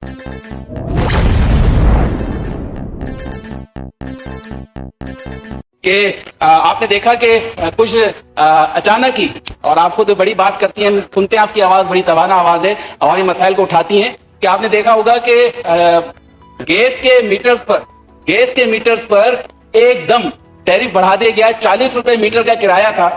کہ آپ نے دیکھا کہ کچھ اچانک ہی، اور آپ خود بڑی بات کرتی ہیں، سنتے ہیں آپ کی آواز بڑی توانا آواز ہے، عوامی مسائل کو اٹھاتی ہیں، کہ آپ نے دیکھا ہوگا کہ گیس کے میٹرز پر ایک دم ٹیرف بڑھا دیا گیا. 40 روپے میٹر کا کرایہ تھا،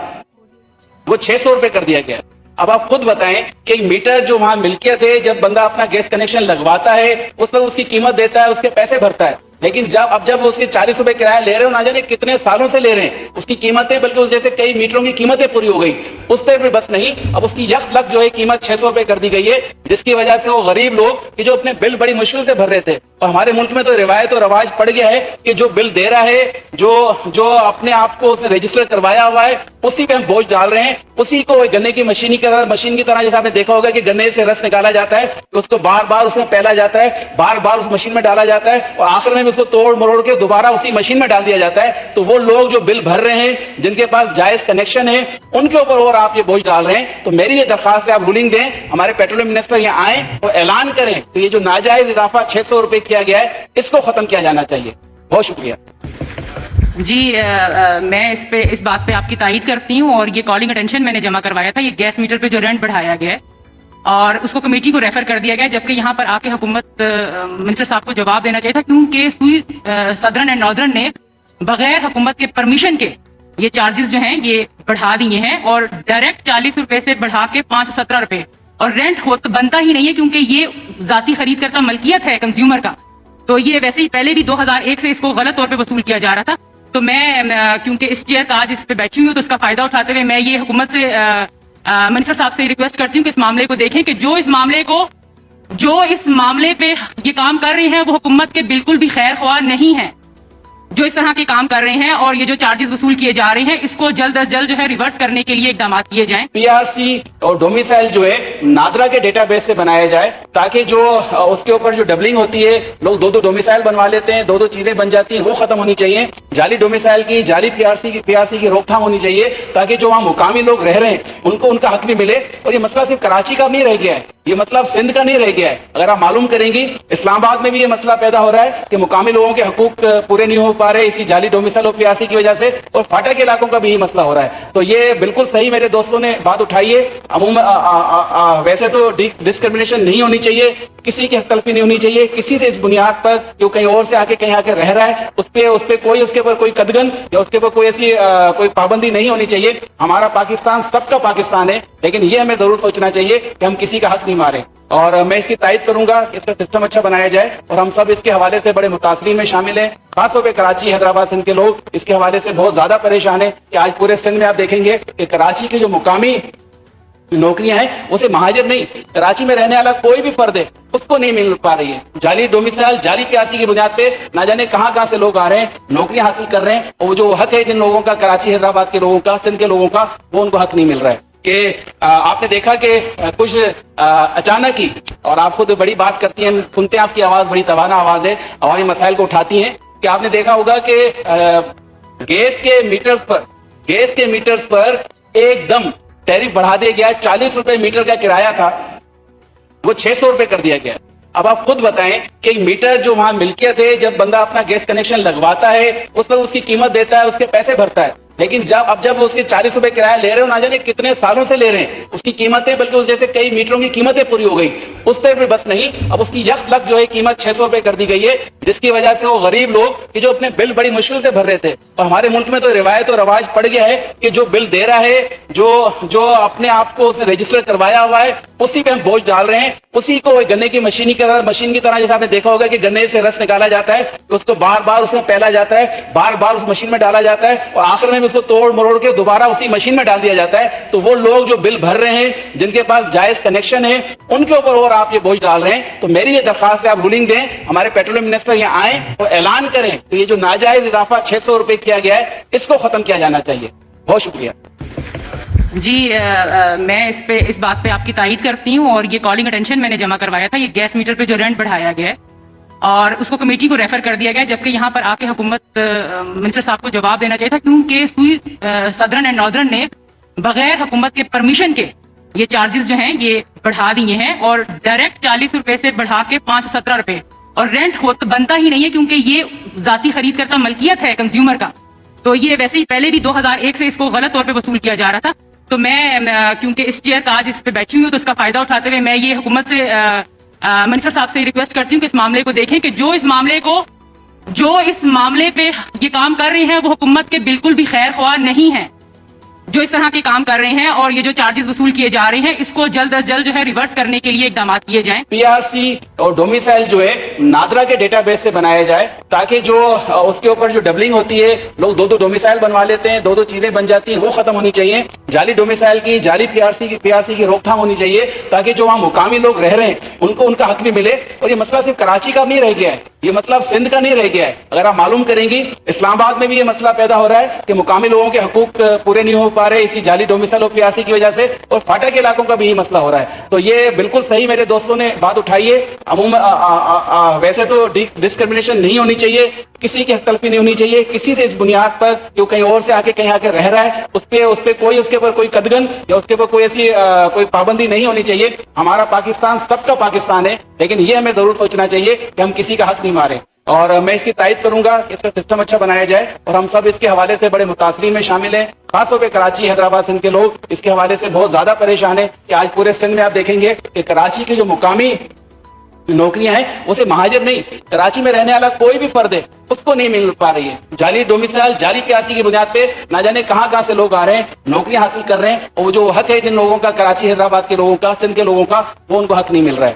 وہ 600 روپے کر دیا گیا. اب آپ خود بتائیں کہ میٹر جو وہاں ملکیت ہے، جب بندہ اپنا گیس کنیکشن لگواتا ہے اس وقت اس کی قیمت دیتا ہے، اس کے پیسے بھرتا ہے. لیکن جب اس کے 40 روپے کرایہ لے رہے ہو، نہ جانے کتنے سالوں سے لے رہے ہیں، اس کی قیمتیں، بلکہ اس جیسے کئی میٹروں کی قیمتیں پوری ہو گئی، اس پہ بھی بس نہیں، اب اس کی یک لگ جو ہے قیمت 600 روپے کر دی گئی ہے، جس کی وجہ سے وہ غریب لوگ کہ جو اپنے بل بڑی مشکل سے بھر رہے تھے. اور ہمارے ملک میں تو روایت اور رواج پڑ گیا ہے کہ جو بل دے رہا ہے، جو اپنے آپ کو اس نے رجسٹر کروایا ہوا ہے، اسی پہ ہم بوجھ ڈال رہے ہیں. اسی کو گنے کی مشین کی طرح جیسے آپ نے دیکھا ہوگا کہ گنے سے رس نکالا جاتا ہے، اس کو بار بار اس میں پھیلا جاتا ہے، بار بار اس مشین میں ڈالا جاتا ہے، اور آخر میں اس کو توڑ مروڑ کے دوبارہ اسی مشین میں ڈال دیا جاتا ہے. تو وہ لوگ جو بل بھر رہے ہیں، جن کے پاس جائز کنیکشن ہے، ان کے اوپر اور آپ یہ بوجھ ڈال رہے ہیں. تو میری یہ درخواست ہے، آپ رولنگ دیں، ہمارے پیٹرولیم منسٹر یہاں آئیں اور اعلان کریں کہ یہ جو ناجائز اضافہ 600 روپے کیا گیا ہے، اس کو ختم کیا جانا چاہیے. بہت شکریہ. جی میں اس بات پہ آپ کی تائید کرتی ہوں، اور یہ کالنگ اٹینشن میں نے جمع کروایا تھا. یہ گیس میٹر پہ جو رینٹ بڑھایا گیا ہے اور اس کو کمیٹی کو ریفر کر دیا گیا، جبکہ یہاں پر آ کے حکومت منسٹر صاحب کو جواب دینا چاہیے تھا، کیونکہ سوئی سدرن اینڈ ناردرن نے بغیر حکومت کے پرمیشن کے یہ چارجز جو ہیں یہ بڑھا دیے ہیں، اور ڈائریکٹ 40 روپے سے بڑھا کے 517 روپے. اور رینٹ بنتا ہی نہیں ہے، کیونکہ یہ ذاتی خرید کرتا ملکیت ہے کنزیومر کا. تو یہ ویسے ہی پہلے بھی 2001 سے اس کو غلط طور پہ وصول کیا جا رہا تھا. تو میں کیونکہ اس چیئر کا آج اس پہ بیٹھی ہوں، تو اس کا فائدہ اٹھاتے ہوئے میں یہ حکومت سے منسٹر صاحب سے ریکویسٹ کرتی ہوں کہ اس معاملے کو دیکھیں، کہ جو اس معاملے پہ یہ کام کر رہے ہیں وہ حکومت کے بالکل بھی خیر خواہ نہیں ہیں، جو اس طرح کے کام کر رہے ہیں، اور یہ جو چارجز وصول کیے جا رہے ہیں اس کو جلد از جلد جو ہے ریورس کرنے کے لیے اقدامات کیے جائیں. پی آر سی اور ڈومیسائل جو ہے نادرا کے ڈیٹا بیس سے بنایا جائے، تاکہ جو اس کے اوپر جو ڈبلنگ ہوتی ہے، لوگ دو ڈومیسائل بنوا لیتے ہیں، دو چیزیں بن جاتی ہیں، وہ ختم ہونی چاہیے. جعلی ڈومیسائل کی، جعلی پی آر سی کی روک تھام ہونی چاہیے، تاکہ جو وہاں مقامی لوگ رہ رہے ہیں ان کو ان کا حق بھی ملے. اور یہ مسئلہ صرف کراچی کا نہیں رہ گیا ہے، یہ مسئلہ سندھ کا نہیں رہ گیا ہے. اگر آپ معلوم کریں گی، اسلام آباد میں بھی یہ مسئلہ پیدا ہو رہا ہے کہ مقامی لوگوں کے حقوق پورے نہیں ہو پا رہے اسی جعلی ڈومیسائل اور پی آر سی کی وجہ سے، اور فاٹا کے علاقوں کا بھی یہ مسئلہ ہو رہا ہے. تو یہ بالکل صحیح میرے دوستوں نے بات اٹھائی ہے. ویسے تو ڈسکرمنیشن نہیں ہونی چاہیے، کسی کی حق تلفی نہیں ہونی چاہیے کسی سے اس بنیاد پر کہ وہ کہیں اور سے کہیں آ کے رہ رہا ہے، اس پہ کوئی اس کے اوپر کوئی قدغن یا اس کے اوپر کوئی ایسی کوئی پابندی نہیں ہونی چاہیے. ہمارا پاکستان سب کا پاکستان ہے، لیکن یہ ہمیں ضرور سوچنا چاہیے کہ ہم کسی کا حق نہیں مارے. اور میں اس کی تائید کروں گا کہ اس کا سسٹم اچھا بنایا جائے، اور ہم سب اس کے حوالے سے بڑے متاثرین میں شامل ہیں. خاص طور پہ کراچی، حیدرآباد، سندھ کے لوگ اس کے حوالے سے بہت زیادہ پریشان ہیں کہ آج پورے سندھ میں آپ دیکھیں گے کہ کراچی کے جو مقامی نوکریاں ہیں اسے مہاجر نہیں، کراچی میں رہنے والا کوئی بھی فرد ہے اس کو نہیں مل پا رہی ہے. جعلی ڈومیسائل، جعلی پیاسی کی بنیاد پہ نہ جانے کہاں سے لوگ آ رہے ہیں، نوکریاں حاصل کر رہے ہیں، اور جو حق ہے جن لوگوں کا، کراچی حیدرآباد کے لوگوں کا، سندھ کے لوگوں کا، وہ ان کو حق نہیں مل رہا ہے. کہ آپ نے دیکھا کہ کچھ اچانک ہی، اور آپ خود بڑی بات کرتی ہیں، سنتے ہیں آپ کی آواز بڑی توانا آواز ہے، عوامی مسائل کو اٹھاتی ہیں، کہ آپ نے دیکھا ہوگا کہ گیس کے میٹرز پر ایک دم ٹیرف بڑھا دیا گیا. 40 روپے میٹر کا کرایہ تھا، وہ 600 روپے کر دیا گیا. اب آپ خود بتائیں کہ میٹر جو وہاں ملکیت ہے، جب بندہ اپنا گیس کنیکشن لگواتا ہے اس وقت اس کی قیمت دیتا ہے، اس کے پیسے بھرتا ہے. لیکن جب اس کے 40 روپے کرایہ لے رہے ہو، نہ جانے کتنے سالوں سے لے رہے ہیں، اس کی قیمتیں، بلکہ اس جیسے کئی میٹروں کی قیمتیں پوری ہو گئی، اس پہ بھی بس نہیں، اب اس کی یک لگ جو ہے قیمت 600 روپے کر دی گئی ہے، جس کی وجہ سے وہ غریب لوگ کہ جو اپنے بل بڑی مشکل سے بھر رہے تھے. اور ہمارے ملک میں تو روایت اور رواج پڑ گیا ہے کہ جو بل دے رہا ہے، جو اپنے آپ کو اس نے رجسٹر کروایا ہوا ہے، اسی پہ ہم بوجھ ڈال رہے ہیں. اسی کو گنے کی مشین کی طرح جیسے آپ نے دیکھا ہوگا کہ گنے سے رس نکالا جاتا ہے، اس کو بار بار اس میں پھیلا جاتا ہے، بار بار اس مشین میں ڈالا جاتا ہے، اور آخر میں اس کو توڑ مروڑ کے دوبارہ اسی مشین میں ڈال دیا جاتا ہے. تو وہ لوگ جو بل بھر رہے ہیں، جن کے پاس جائز کنیکشن ہے، ان کے اوپر اور آپ یہ بوجھ ڈال رہے ہیں. تو میری یہ درخواست ہے، آپ رولنگ دیں، ہمارے پیٹرولیم منسٹر یہاں آئیں اور اعلان کریں کہ یہ جو ناجائز اضافہ 600 روپے کیا گیا ہے، اس کو ختم کیا جانا چاہیے. بہت شکریہ. جی میں اس بات پہ آپ کی تائید کرتی ہوں، اور یہ کالنگ اٹینشن میں نے جمع کروایا تھا. یہ گیس میٹر پہ جو رینٹ بڑھایا گیا ہے اور اس کو کمیٹی کو ریفر کر دیا گیا، جبکہ یہاں پر آ کے حکومت منسٹر صاحب کو جواب دینا چاہیے تھا، کیونکہ سوئی سدرن اینڈ ناردرن نے بغیر حکومت کے پرمیشن کے یہ چارجز جو ہیں یہ بڑھا دیے ہیں اور ڈائریکٹ 40 روپے سے بڑھا کے 517 روپے، اور رینٹ بنتا ہی نہیں ہے کیونکہ یہ ذاتی خرید کرتا ملکیت ہے کنزیومر کا. تو یہ ویسے ہی پہلے بھی 2001 سے اس کو غلط طور پہ وصول کیا جا رہا تھا. تو میں کیونکہ اس چیئر کا آج اس پہ بیٹھی ہوں تو اس کا فائدہ اٹھاتے ہوئے میں یہ حکومت سے منسٹر صاحب سے ریکویسٹ کرتی ہوں کہ اس معاملے کو دیکھیں کہ جو اس معاملے پہ یہ کام کر رہے ہیں وہ حکومت کے بالکل بھی خیر خواہ نہیں ہیں، جو اس طرح کے کام کر رہے ہیں اور یہ جو چارجز وصول کیے جا رہے ہیں اس کو جلد از جلد جو ہے ریورس کرنے کے لیے اقدامات کیے جائیں. پی آر سی اور ڈومیسائل جو ہے نادرا کے ڈیٹا بیس سے بنایا جائے تاکہ جو اس کے اوپر جو ڈبلنگ ہوتی ہے، لوگ دو ڈومیسائل بنوا لیتے ہیں، دو چیزیں بن جاتی ہیں، وہ ختم ہونی چاہیے. جعلی ڈومیسائل کی، جعلی پی آر سی کی روک تھام ہونی چاہیے تاکہ جو وہاں مقامی لوگ رہ رہے ہیں ان کو ان کا حق بھی ملے. اور یہ مسئلہ صرف کراچی کا نہیں رہ گیا ہے، یہ مسئلہ سندھ کا نہیں رہ گیا ہے. اگر آپ معلوم کریں گی اسلام آباد میں بھی یہ مسئلہ پیدا ہو رہا ہے کہ مقامی لوگوں کے حقوق پورے نہیں ہو پا رہے اسی جعلی ڈومیسائل اور پی آر سی کی وجہ سے، اور فاٹا کے علاقوں کا بھی یہ مسئلہ ہو رہا ہے. تو یہ بالکل صحیح میرے دوستوں نے بات اٹھائی ہے. ویسے تو ڈسکرمنیشن نہیں ہونی چاہیے، کسی کی حق تلفی نہیں ہونی چاہیے کسی سے اس بنیاد پر جو کہیں اور سے آ کے کہیں آ کے رہ رہا ہے اس پہ کوئی اس کے اوپر کوئی قدغن یا اس کے اوپر کوئی ایسی کوئی پابندی نہیں ہونی چاہیے. ہمارا پاکستان سب کا پاکستان ہے، لیکن یہ ہمیں ضرور سوچنا چاہیے کہ ہم کسی کا حق نہیں مارے. اور میں اس کی تائید کروں گا کہ اس کا سسٹم اچھا بنایا جائے، اور ہم سب اس کے حوالے سے بڑے متاثرین میں شامل ہیں. خاص طور پہ کراچی، حیدرآباد، سندھ کے لوگ اس کے حوالے سے بہت زیادہ پریشان ہیں کہ آج پورے سندھ میں آپ دیکھیں گے کہ کراچی کے جو مقامی نوکریاں ہیں اسے مہاجر نہیں، کراچی میں رہنے والا کوئی بھی فرد ہے اس کو نہیں مل پا رہی ہے. جعلی ڈومیسائل، جعلی پی آر سی کی بنیاد پہ نہ جانے کہاں سے لوگ آ رہے ہیں، نوکریاں حاصل کر رہے ہیں، اور جو حق ہے جن لوگوں کا، کراچی حیدرآباد کے لوگوں کا، سندھ کے لوگوں کا، وہ ان کو حق نہیں مل رہا ہے.